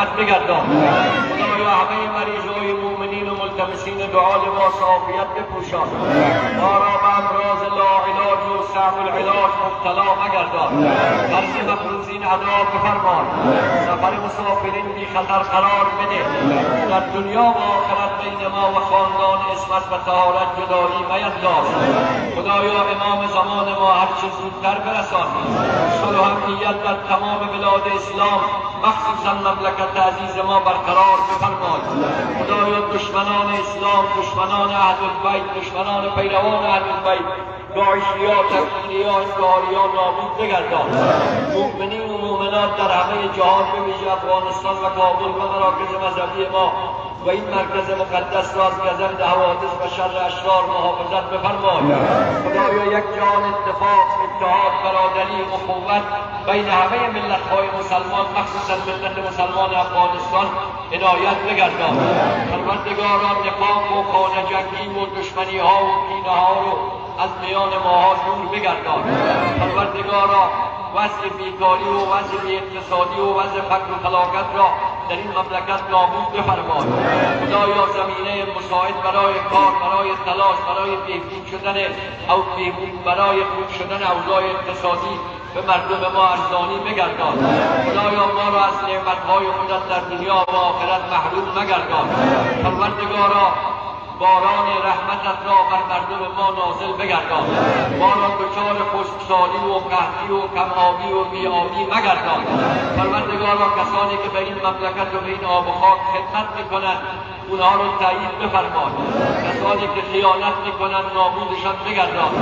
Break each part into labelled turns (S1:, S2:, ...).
S1: رحمت بگردان. خدایا همه مریضای مؤمنین و ملتمسین دعا لباس عافیت بپوشان. ما را به امراض لا علاج و صعب العلاج مبتلا مگردان. مرض مفروضین عذاب بفرمان. سفر مسافرین بی خطر قرار بده. در دنیا و آخرت بین ما و خاندان عصمت و طهارت جدایی مینداز. خدایا امام زمان ما هر چه زودتر برسان. صلح و امنیت در تمام بلاد اسلام مخصوصا مملکت عزیز ما برقرار بفرمای. خدایا دشمنان اسلام، دشمنان اهل‌البیت، دشمنان پیروان اهل‌البیت، داعشی‌ها، تکفیری‌ها، انتحاری‌ها نابود بگردان. مؤمنین و مؤمنات در همه جهان به ویژه افغانستان و کابل و مراکز مذهبی ما و این مرکز مقدس را از گزند حوادث و شر اشرار محافظت بفرمای. خدایا یک جان اتفاق، اتحاد، برادری، اخوت بین همه ملت‌های مسلمان مخصوصا ملت مسلمان افغانستان عنایت بگردان. پروردگارا نفاق و خانه جنگی و دشمنی‌ها و کینه‌ها رو از میان ماها دور بگردان. پروردگارا وضع بیکاری و وضع اقتصادی و وضع فقر و فلاکت را در این مملکت نابود بفرمای. خدایا زمینه مساعد برای کار، برای تلاش، برای بهبود شدن او برای خوب شدن اوضاع اقتصادی به مردم ما ارزانی بگردان. خدایا ما را از نعمت‌های خودت در دنیا و آخرت محروم مگردان. پروردگارا باران رحمتت را بر مردم ما نازل بگردان. ما را دچار خشکسالی و قحطی و کم‌آبی و بی‌آبی مگردان. پروردگارا کسانی که به این مملکت و به این آب و خاک خدمت میکنند اونها رو تایید بفرمای. کسانی که خیانت میکنند نابودشان بگردان.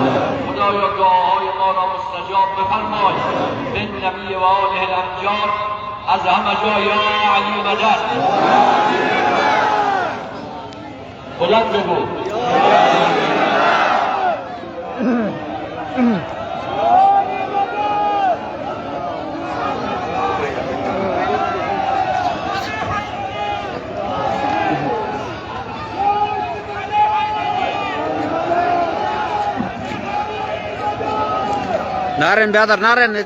S1: خدایا دعاهای ما را مستجاب بفرمای. من نبی و آله الامجاد از همه جا یا علی مدد. بلند بگو.
S2: نارن بیادر نارن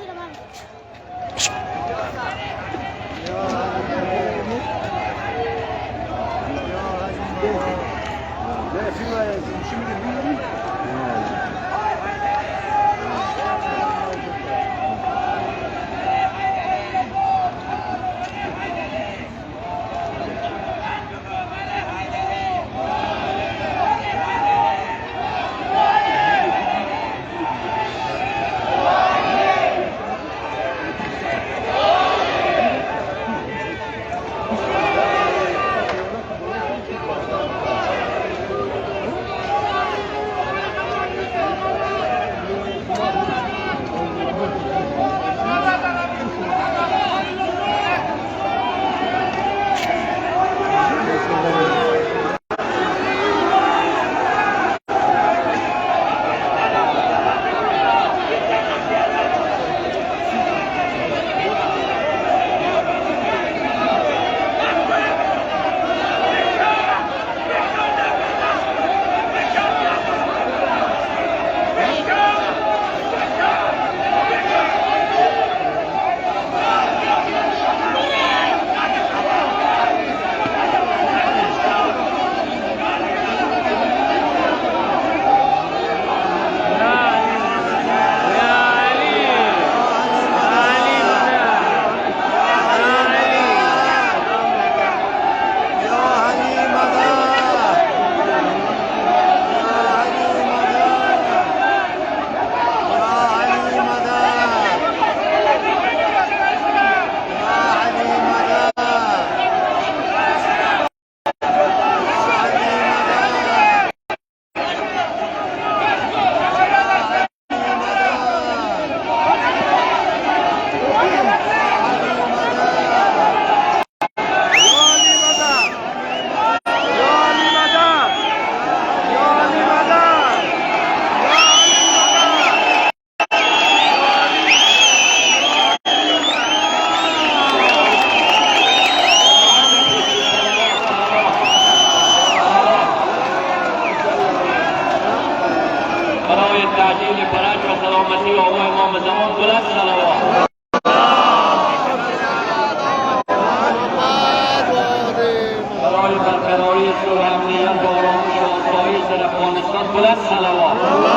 S1: برای برقراری صلح و امنیت و آرامش و آسایش در افغانستان بلند صلوات.